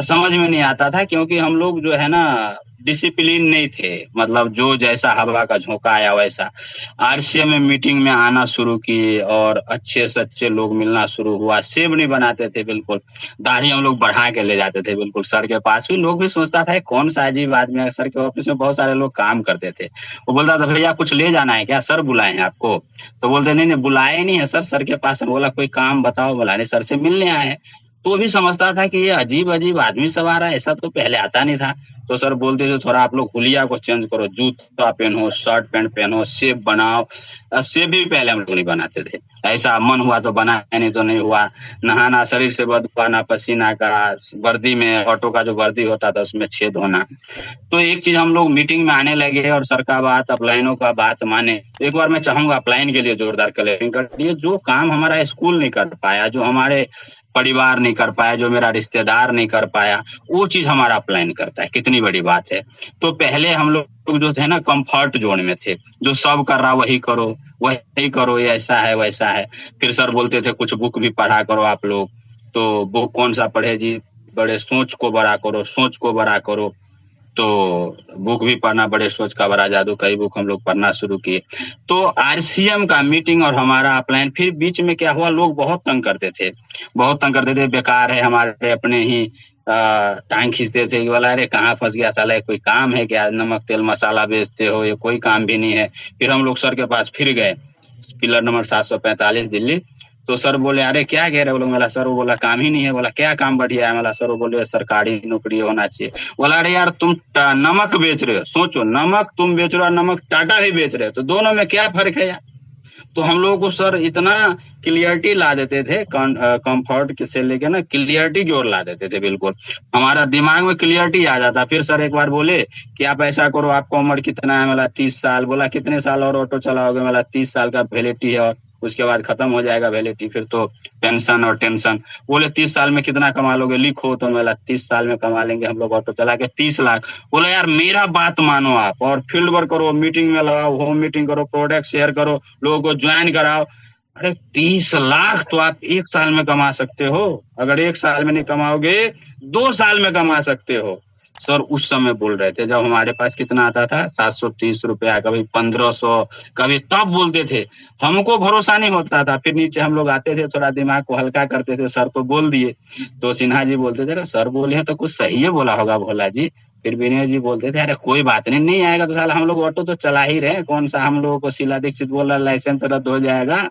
समझ में नहीं आता था, क्योंकि हम लोग जो है ना डिसिप्लिन नहीं थे, मतलब जो जैसा हवा का झोंका आया वैसा। आरसीएम में मीटिंग में आना शुरू किए और अच्छे से अच्छे लोग मिलना शुरू हुआ। सेब नहीं बनाते थे बिल्कुल, दाढ़ी हम लोग बढ़ा के ले जाते थे बिल्कुल सर के पास भी। लोग भी सोचता था कौन सा अजीब आदमी है। सर के ऑफिस में बहुत सारे लोग काम करते थे। वो बोलता था भैया कुछ ले जाना है क्या? सर बुलाए हैं आपको? तो बोलते नहीं नहीं बुलाए नहीं है सर, सर के पास। बोला कोई काम बताओ। बोला नहीं सर से मिलने आए हैं। तो भी समझता था कि ये अजीब अजीब आदमी सब आ रहा है, ऐसा तो पहले आता नहीं था। तो सर बोलते थे थोड़ा आप लोग हुलिया को चेंज करो, जूता पहनो, शर्ट पैंट पहनो, सेब बनाओ। सेब भी पहले हम लोग नहीं बनाते थे, ऐसा मन हुआ तो बनाया, नहीं तो नहीं हुआ। नहाना, शरीर से बदबू आना पसीना का, वर्दी में ऑटो का जो वर्दी होता था उसमें छेद होना। तो एक चीज हम लोग मीटिंग में आने लगे और सर का बात, अपलाइनों का बात माने। एक बार मैं चाहूंगा अपलाइन के लिए जोरदार क्लैपिंग कर दिए। जो काम हमारा स्कूल नहीं कर पाया, जो हमारे परिवार नहीं कर पाया, जो मेरा रिश्तेदार नहीं कर पाया, वो चीज हमारा अपलाइन करता है। कितनी बड़ी बात है। तो पहले हम लोग जो थे ना कंफर्ट जोन में थे, जो सब कर रहा वही करो, वही करो, ये ऐसा है वैसा है। फिर सर बोलते थे कुछ बुक भी पढ़ा करो आप लोग। तो बुक कौन सा पढ़े जी? बड़े सोच को बड़ा करो, सोच को बड़ा करो। तो बुक भी पढ़ना, बड़े सोच का बड़ा जादू, कई बुक हम लोग पढ़ना शुरू किए। तो आरसीएम का मीटिंग और हमारा अपलाइन, फिर बीच में क्या हुआ, लोग बहुत तंग करते थे, बहुत तंग करते थे। बेकार है, हमारे अपने ही टांग खींचते थे कि बोला अरे कहाँ फंस गया साला, कोई काम है क्या? नमक तेल मसाला बेचते हो, ये कोई काम भी नहीं है। फिर हम लोग सर के पास फिर गए, पिलर नंबर 745 दिल्ली। तो सर बोले अरे क्या कह रहे हो लोग? बोला सर, वो बोला काम ही नहीं है। बोला क्या काम बढ़िया है? बोला सर, वो बोले सरकारी नौकरी होना चाहिए। बोला अरे यार तुम नमक बेच रहे हो, सोचो नमक तुम बेच रहे हो, नमक टाटा भी बेच रहे हो, तो दोनों में क्या फर्क है यार? तो हम लोगों को सर इतना क्लियरिटी ला देते थे, कंफर्ट से लेके ना क्लियरिटी की ओर ला देते थे। बिल्कुल हमारा दिमाग में क्लियरिटी आ जाता। फिर सर एक बार बोले कि आप ऐसा करो, आपको उम्र कितना है? बोला 30 साल। बोला कितने साल और ऑटो चलाओगे? बोला 30 साल का वैलिडिटी है और उसके बाद खत्म हो जाएगा वैलिडिटी, फिर तो पेंशन और टेंशन। बोले 30 साल में कितना कमा लोगे? लिखो। तो बोला 30 साल में कमा लेंगे हम लोग ऑटो चला के 30 लाख। बोला यार मेरा बात मानो आप और फील्ड वर्क करो, मीटिंग में लगाओ, होम मीटिंग करो, प्रोडक्ट शेयर करो, लोगों को ज्वाइन कराओ। अरे 30 लाख तो आप 1 साल में कमा सकते हो। अगर 1 साल में नहीं कमाओगे 2 साल में कमा सकते हो। सर उस समय बोल रहे थे जब हमारे पास कितना आता था 730 रुपया, कभी 1500, कभी, तब बोलते थे। हमको भरोसा नहीं होता था। फिर नीचे हम लोग आते थे, थोड़ा दिमाग को हल्का करते थे, सर को बोल दिए। तो सिन्हा जी बोलते थे सर बोले हैं तो कुछ सही है बोला होगा भोला जी, फिर विनय जी बोलते थे, अरे कोई बात नहीं, नहीं आएगा तो साला हम लोग ऑटो तो चला ही रहे हैं, कौन सा हम लोगों को शीला दीक्षित बोल रहा लाइसेंस रद्द हो जाएगा,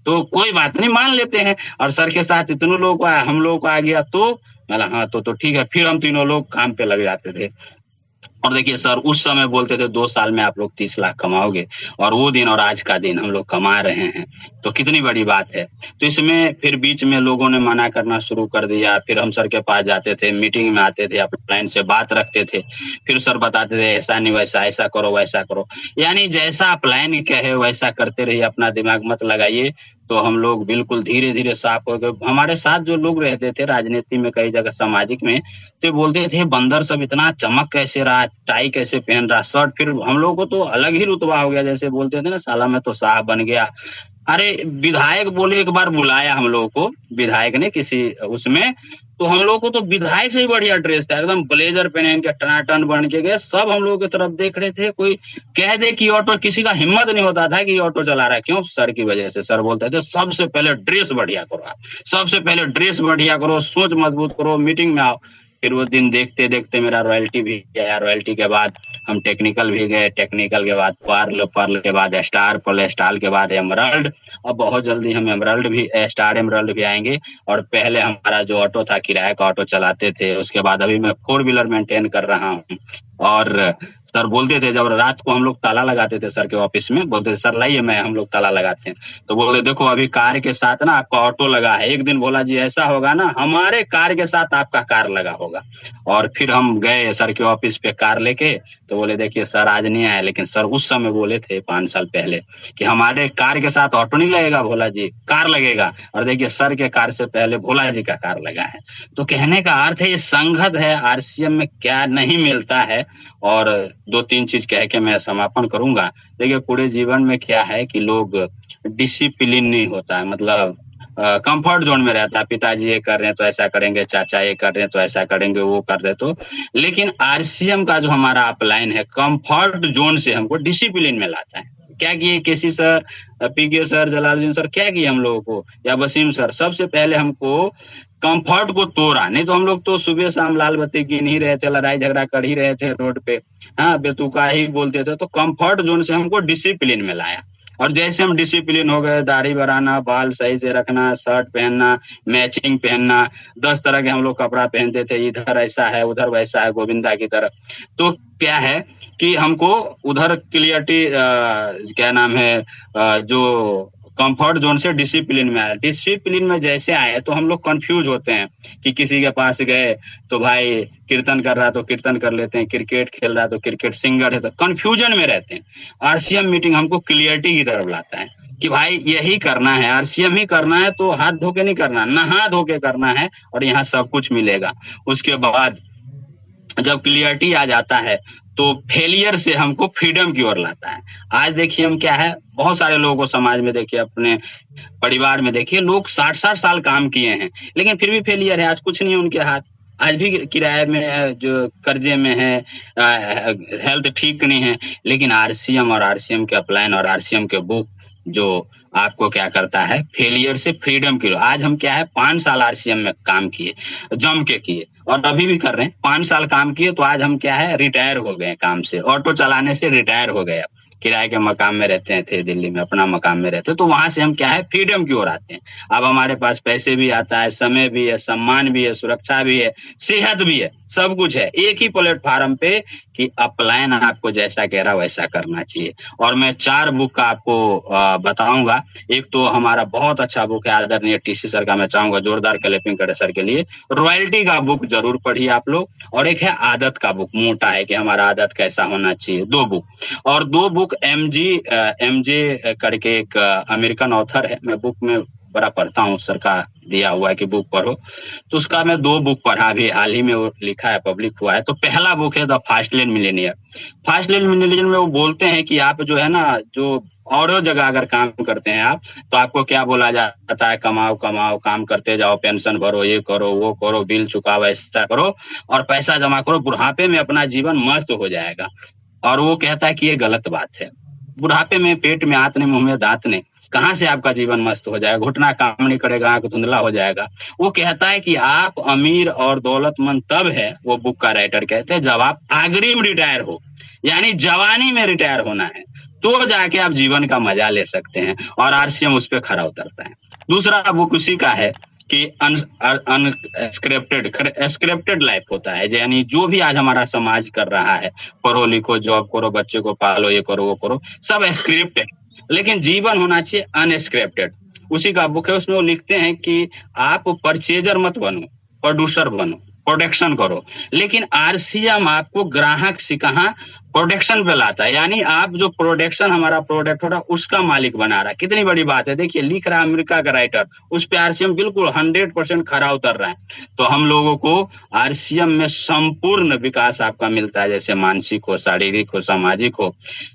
तो कोई बात नहीं मान लेते हैं। और सर के साथ इतने लोगों को आया, हम लोगों को आ गया, तो मैं हाँ तो ठीक है। फिर हम तीनों लोग काम पे लग जाते थे। और देखिए सर उस समय बोलते थे 2 साल में आप लोग 30 लाख कमाओगे, और वो दिन और आज का दिन हम लोग कमा रहे हैं, तो कितनी बड़ी बात है। तो इसमें फिर बीच में लोगों ने मना करना शुरू कर दिया, फिर हम सर के पास जाते थे, मीटिंग में आते थे, अपलाइन से बात रखते थे, फिर सर बताते थे ऐसा नहीं वैसा, ऐसा करो वैसा करो, यानी जैसा अपलाइन कहे वैसा करते रहिए, अपना दिमाग मत लगाइए। तो हम लोग बिल्कुल धीरे धीरे साफ हो गए। हमारे साथ जो लोग रहते थे राजनीति में, कई जगह सामाजिक में, तो बोलते थे बंदर सब इतना चमक कैसे रहा, टाई कैसे पहन रहा, शर्ट, फिर हम लोग को तो अलग ही रुतबा हो गया, जैसे बोलते थे ना साला मैं तो साहब बन गया। अरे विधायक बोले, एक बार बुलाया हम लोगों को विधायक ने किसी उसमें, तो हम लोग को तो विधायक से ही बढ़िया ड्रेस था, एकदम ब्लेजर पहन के टनाटन बन के गए, सब हम लोगों की तरफ देख रहे थे। कोई कह दे कि ऑटो, किसी का हिम्मत नहीं होता था कि ऑटो चला रहा है, क्यों? सर की वजह से। सर बोलते थे सबसे पहले ड्रेस बढ़िया करो, आप सबसे पहले ड्रेस बढ़िया करो, सोच मजबूत करो, मीटिंग में आओ। फिर वो दिन देखते देखते मेरा रॉयल्टी भी गया, रॉयल्टी के बाद हम टेक्निकल भी गए, टेक्निकल के बाद पर्ल, पर्ल के बाद स्टार, पर्ल स्टार के बाद एमराल्ड, और बहुत जल्दी हम एमराल्ड भी, स्टार एमराल्ड भी आएंगे। और पहले हमारा जो ऑटो था, किराए का ऑटो चलाते थे, उसके बाद अभी मैं 4 व्हीलर मेंटेन कर रहा हूँ। और सर बोलते थे, जब रात को हम लोग ताला लगाते थे सर के ऑफिस में, बोलते थे सर लाइए मैं, हम लोग ताला लगाते हैं, तो बोले देखो अभी कार के साथ ना आपका ऑटो लगा है, एक दिन बोला जी ऐसा होगा ना हमारे कार के साथ आपका कार लगा होगा। और फिर हम गए सर के ऑफिस पे कार लेके, तो बोले देखिए सर आज नहीं आए, लेकिन सर उस समय बोले थे 5 साल पहले कि हमारे कार के साथ ऑटो नहीं लगेगा भोला जी, कार लगेगा। और देखिए सर के कार से पहले भोला जी का कार लगा है। तो कहने का अर्थ है ये संगत है, आरसीएम में क्या नहीं मिलता है। और 2-3 चीज कह के मैं समापन करूंगा। देखिए पूरे जीवन में क्या है कि लोग डिसिप्लिन नहीं होता है, मतलब कंफर्ट जोन में रहता है, पिताजी ये कर रहे हैं तो ऐसा करेंगे, चाचा ये कर रहे हैं तो ऐसा करेंगे, वो कर रहे तो। लेकिन आरसीएम का जो हमारा अपलाइन है, कंफर्ट जोन से हमको डिसिप्लिन में लाता है। क्या किए KC sir, PK sir, Jalaluddin sir, क्या किए हम लोगों को, या वसीम सर, सबसे पहले हमको कंफर्ट को तोड़ा। नहीं तो हम लोग तो सुबह शाम लाल बत्ती गिन ही रहे थे, लड़ाई झगड़ा कर ही रहे थे रोड पे, हाँ बेतुका ही बोलते थे। तो कंफर्ट जोन से हमको डिसिप्लिन में लाया। और जैसे हम डिसिप्लिन हो गए, दाढ़ी बढ़ाना, बाल सही से रखना, शर्ट पहनना, मैचिंग पहनना, 10 तरह के हम लोग कपड़ा पहनते थे, इधर ऐसा है उधर वैसा है, गोविंदा की तरह। तो क्या है कि हमको उधर क्लियरिटी, क्या नाम है, जो कंफर्ट जोन से डिसिप्लिन में आया। डिसिप्लिन में जैसे आए तो हम लोग कंफ्यूज होते हैं कि किसी के पास गए तो भाई कीर्तन कर रहा है तो कीर्तन कर लेते हैं, क्रिकेट खेल रहा है तो क्रिकेट, सिंगर है तो कंफ्यूजन में रहते हैं। आरसीएम मीटिंग हमको क्लियरिटी की तरफ लाता है कि भाई यही करना है, आरसीएम ही करना है, तो हाथ धो के नहीं करना, नहा धो के करना है, और यहाँ सब कुछ मिलेगा। उसके बाद जब क्लियरिटी आ जाता है तो फेलियर से हमको फ्रीडम की ओर लाता है। आज देखिए हम क्या है, बहुत सारे लोगों को समाज में देखिए, अपने परिवार में देखिए, लोग 60-60 साल काम किए हैं लेकिन फिर भी फेलियर है, आज कुछ नहीं है उनके हाथ, आज भी किराए में है, जो कर्जे में है, हेल्थ ठीक नहीं है। लेकिन आरसीएम और आरसीएम के अपलाइन और आरसीएम के बुक जो आपको क्या करता है, फेलियर से फ्रीडम की। आज हम क्या है, 5 साल आरसीएम में काम किए, जम के किए, और अभी भी कर रहे हैं। 5 साल काम किए तो आज हम क्या है, रिटायर हो गए काम से, ऑटो चलाने से रिटायर हो गए। किराए के मकान में रहते थे दिल्ली में, अपना मकान में रहते, तो वहां से हम क्या है, फ्रीडम की ओर आते हैं। अब हमारे पास पैसे भी आता है, समय भी है, सम्मान भी है, सुरक्षा भी है, सेहत भी है, सब कुछ है एक ही प्लेटफॉर्म पे कि अपलाइन आपको जैसा कह रहा वैसा करना चाहिए। और मैं 4 बुक का आपको बताऊंगा। एक तो हमारा बहुत अच्छा बुक है आदरणीय टीसी सर का, मैं चाहूंगा जोरदार क्लैपिंग करे सर के लिए। रॉयल्टी का बुक जरूर पढ़िए आप लोग। और एक है आदत का बुक, मोटा है कि हमारा आदत कैसा होना चाहिए, 2 बुक। और 2 बुक एमजे करके एक अमेरिकन ऑथर है, मैं बुक में बड़ा पढ़ता हूँ, सर का दिया हुआ है कि बुक पढ़ो, तो उसका मैं 2 बुक पढ़ा, अभी हाल ही में वो लिखा है, पब्लिक हुआ है। तो पहला बुक है the fast lane Millionaire. Fast lane Millionaire में वो बोलते हैं कि आप जो है ना, जो और जगह अगर काम करते हैं आप, तो आपको क्या बोला जाता है, कमाओ कमाओ, काम करते जाओ, पेंशन भरो, ये करो वो करो, बिल चुकाओ, ऐसा करो और पैसा जमा करो, बुढ़ापे में अपना जीवन मस्त हो जाएगा। और वो कहता है कि ये गलत बात है। बुढ़ापे में पेट में आंत नहीं, मुंह में दांत नहीं, कहाँ से आपका जीवन मस्त हो जाएगा, घुटना काम नहीं करेगा, आंख धुंधला हो जाएगा। वो कहता है कि आप अमीर और दौलतमंद तब है, वो बुक का राइटर कहते हैं, जब आप अग्रिम रिटायर हो, यानी जवानी में रिटायर होना है, तो जाके आप जीवन का मजा ले सकते हैं। और आरसीएम उस पर खरा उतरता है। दूसरा बुक उसी का है कि स्क्रिप्टेड लाइफ होता है, यानी जो भी आज हमारा समाज कर रहा है, पढ़ो लिखो, जॉब करो, बच्चे को पालो, ये करो वो करो, सब स्क्रिप्ट है, लेकिन जीवन होना चाहिए अनस्क्रिप्टेड। उसी का बुक है, उसमें वो लिखते हैं कि आप परचेजर मत बनो, प्रोड्यूसर बनो, प्रोडक्शन करो। लेकिन आरसीएम आपको ग्राहक से कहा प्रोडक्शन पे लाता है, यानी आप जो प्रोडक्शन हमारा प्रोडक्ट हो रहा है उसका मालिक बना रहा है। कितनी बड़ी बात है, देखिए लिख रहा है अमेरिका का राइटर, उस पे आरसीएम बिल्कुल 100% खरा उतर रहा है। तो हम लोगों को आरसीएम में संपूर्ण विकास आपका मिलता है, जैसे मानसिक हो, शारीरिक हो, सामाजिक हो,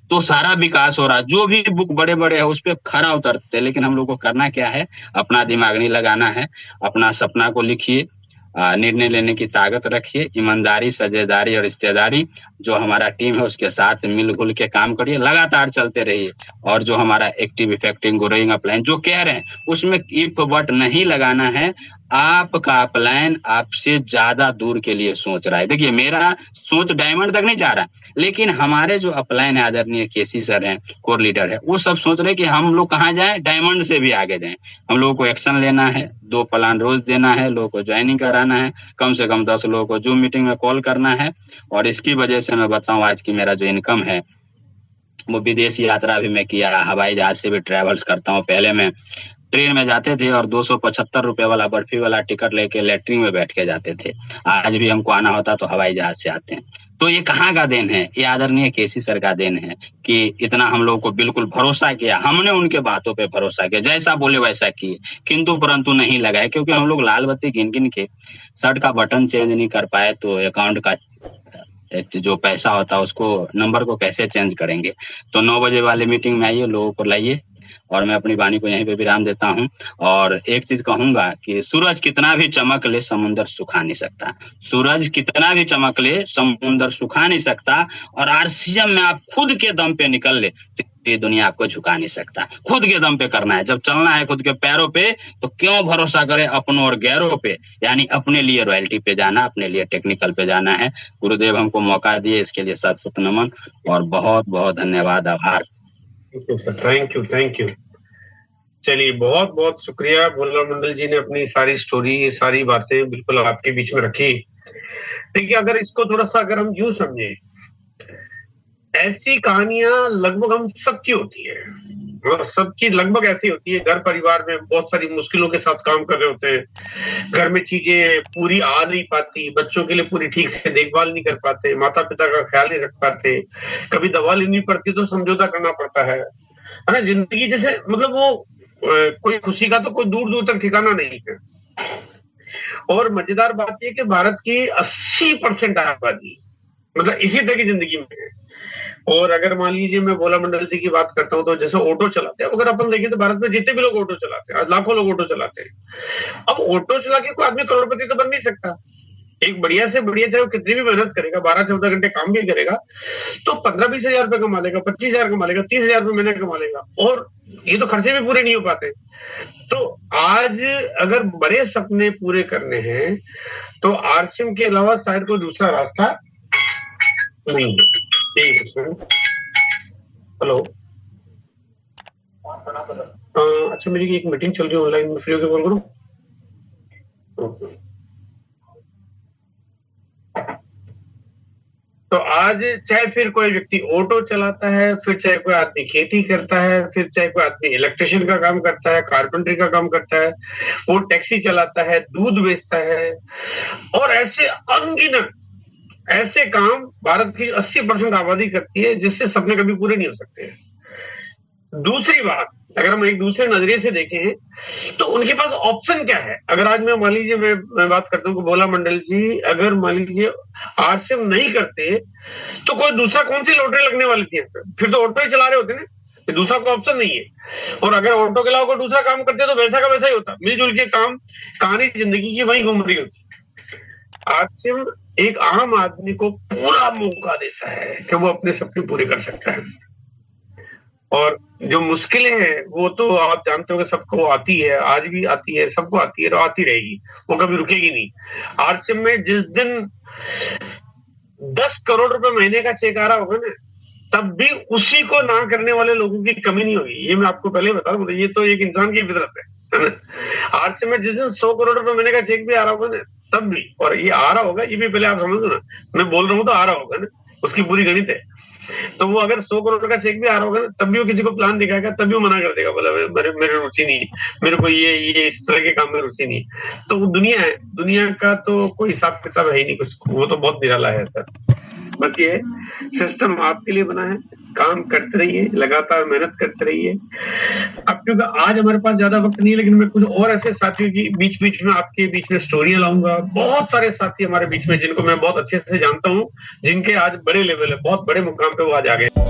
तो सारा विकास हो रहा है। जो भी बुक बड़े बड़े है उस पर खरा उतरते, लेकिन हम लोग को करना क्या है, अपना दिमाग नहीं लगाना है, अपना सपना को लिखिए, निर्णय लेने की ताकत रखिए, ईमानदारी, साझेदारी और रिश्तेदारी, जो हमारा टीम है उसके साथ मिलजुल के काम करिए, लगातार चलते रहिए। और जो हमारा एक्टिव, इफेक्टिव, ग्रोइंग अपलाइन जो कह रहे हैं उसमें इफ बट नहीं लगाना है। आपका अपलाइन आपसे ज्यादा दूर के लिए सोच रहा है। देखिए मेरा सोच डायमंड तक नहीं जा रहा, लेकिन हमारे जो अपलाइन है, आदरणीय केसी सर हैं, कोर लीडर है, वो सब सोच रहे हैं कि हम लोग कहाँ जाएं, डायमंड से भी आगे जाएं। हम लोगों को एक्शन लेना है, 2 प्लान रोज देना है, लोगों को ज्वाइनिंग कराना है, कम से कम 10 लोगों को जूम मीटिंग में कॉल करना है। और इसकी वजह से मैं बताऊं, आज की मेरा जो इनकम है वो विदेश यात्रा भी मैं किया, हवाई जहाज से भी ट्रेवल्स करता हूँ। पहले मैं ट्रेन में जाते थे और 275 रुपए वाला बर्फी वाला टिकट लेके लेटरिन में बैठ के जाते थे। आज भी हमको आना होता तो हवाई जहाज से आते हैं। तो ये कहाँ का देन है, ये आदरणीय केसी सर का देन है कि इतना हम लोगों को बिल्कुल भरोसा किया, हमने उनके बातों पे भरोसा किया, जैसा बोले वैसा किए, किंतु परंतु नहीं लगाए। क्योंकि हम लोग लाल बत्ती गिन गिन के शर्ट का बटन चेंज नहीं कर पाए तो अकाउंट का जो पैसा होता है उसको, नंबर को कैसे चेंज करेंगे। तो 9 बजे वाले मीटिंग में आइए, लोगों को लाइए। और मैं अपनी वाणी को यहीं पे विराम देता हूं। और एक चीज कहूंगा कि सूरज कितना भी चमक ले समुंदर सुखा नहीं सकता, सूरज कितना भी चमक ले समुंदर सुखा नहीं सकता। और आरसीएम में आप खुद के दम पे निकल ले तो ये दुनिया आपको झुका नहीं सकता। खुद के दम पे करना है, जब चलना है खुद के पैरों पे, तो क्यों भरोसा करे अपनों और गैरों पे, यानी अपने लिए रॉयल्टी पे जाना, अपने लिए टेक्निकल पे जाना है। गुरुदेव हमको मौका दिए, इसके लिए सत सत नमन और बहुत बहुत धन्यवाद, आभार। Thank you. चलिए, बहुत बहुत शुक्रिया। भोला मंडल जी ने अपनी सारी स्टोरी, सारी बातें बिल्कुल आपके बीच में रखी। देखिए, अगर इसको थोड़ा सा अगर हम यूं समझे, ऐसी कहानियां लगभग हम सबकी होती है, और सबकी लगभग ऐसी होती है। घर परिवार में बहुत सारी मुश्किलों के साथ काम कर रहे होते हैं, घर में चीजें पूरी आ नहीं पाती, बच्चों के लिए पूरी ठीक से देखभाल नहीं कर पाते, माता पिता का ख्याल नहीं रख पाते, कभी दवा लेनी पड़ती तो समझौता करना पड़ता है ना। जिंदगी जैसे मतलब वो कोई खुशी का तो कोई दूर दूर तक ठिकाना नहीं है। और मजेदार बात यह कि भारत की 80% आबादी मतलब इसी तरह की जिंदगी में है। और अगर मान लीजिए मैं भोला मंडल जी की बात करता हूँ, तो जैसे ऑटो चलाते हैं, अगर अपन देखें तो भारत में जितने भी लोग ऑटो चलाते हैं, आज लाखों लोग ऑटो चलाते हैं। अब ऑटो चला के कोई आदमी करोड़पति तो बन नहीं सकता। एक बढ़िया से बढ़िया, चाहे वो कितनी भी मेहनत करेगा, 12-14 घंटे काम भी करेगा, तो 15-20 हजार रुपए कमा लेगा, 25 हजार कमा लेगा, 30 हजार रुपए महीने कमा लेगा। और ये तो खर्चे भी पूरे नहीं हो पाते। तो आज अगर बड़े सपने पूरे करने हैं तो आरसीएम के अलावा शायद कोई दूसरा रास्ता नहीं है। हेलो, अच्छा, मेरी एक मीटिंग चल रही है ऑनलाइन में, फ्री होकर कॉल करूं? तो आज चाहे फिर कोई व्यक्ति ऑटो चलाता है, फिर चाहे कोई आदमी खेती करता है, फिर चाहे कोई आदमी इलेक्ट्रिशियन का काम करता है, कारपेंटरी का काम करता है, वो टैक्सी चलाता है, दूध बेचता है, और ऐसे अनगिनत ऐसे काम भारत की 80% आबादी करती है, जिससे सपने कभी पूरे नहीं हो सकते। दूसरी बात, अगर हम एक दूसरे नजरिए से देखें तो उनके पास ऑप्शन क्या है। अगर आज मैं मान लीजिए मैं बात करता हूँ कि भोला मंडल जी अगर मान लीजिए आरसीएम नहीं करते तो कोई दूसरा कौन सी लॉटरी लगने वाली थी, फिर तो ऑटो ही चला रहे होते ना, दूसरा कोई ऑप्शन नहीं है। और अगर ऑटो के अलावा कोई दूसरा काम करते तो वैसा का वैसा ही होता, मिलजुल के काम, कहानी जिंदगी की वही घूम रही होती। आरसीएम एक आम आदमी को पूरा मौका देता है कि वो अपने सपने पूरे कर सकता है। और जो मुश्किलें हैं वो तो आप जानते हो कि सबको आती है, आज भी आती है, सबको आती है और आती रहेगी, वो कभी रुकेगी नहीं। आरसीएम में जिस दिन 10 करोड़ रुपए महीने का चेक आ रहा होगा ना, तब भी उसी को ना करने वाले लोगों की कमी नहीं होगी। ये मैं आपको पहले बता रहा हूँ, ये तो एक इंसान की फितरत है ना। आरसीएम में जिस दिन 100 करोड़ रुपए महीने का चेक भी आ रहा होगा ना, तब भी, और ये आ रहा होगा, ये भी पहले आप समझ लो ना, मैं बोल रहा हूँ तो आ रहा होगा ना, उसकी पूरी गणित है। तो वो अगर 100 करोड़ का चेक भी आ रहा होगा ना, तब भी वो किसी को प्लान दिखाएगा, तब भी वो मना कर देगा, बोला मेरे रुचि नहीं, मेरे को ये इस तरह के काम में रुचि नहीं। तो वो दुनिया है, दुनिया का तो कोई हिसाब किताब है ही नहीं कुछ, वो तो बहुत निराला है सर। बस ये सिस्टम आपके लिए बना है, काम करते रहिए, लगातार मेहनत करते रहिए। अब क्योंकि आज हमारे पास ज्यादा वक्त नहीं है, लेकिन मैं कुछ और ऐसे साथियों की बीच बीच में आपके बीच में स्टोरियां लाऊंगा। बहुत सारे साथी हमारे बीच में जिनको मैं बहुत अच्छे से जानता हूँ, जिनके आज बड़े लेवल है, बहुत बड़े मुकाम पे वो आज आ गए।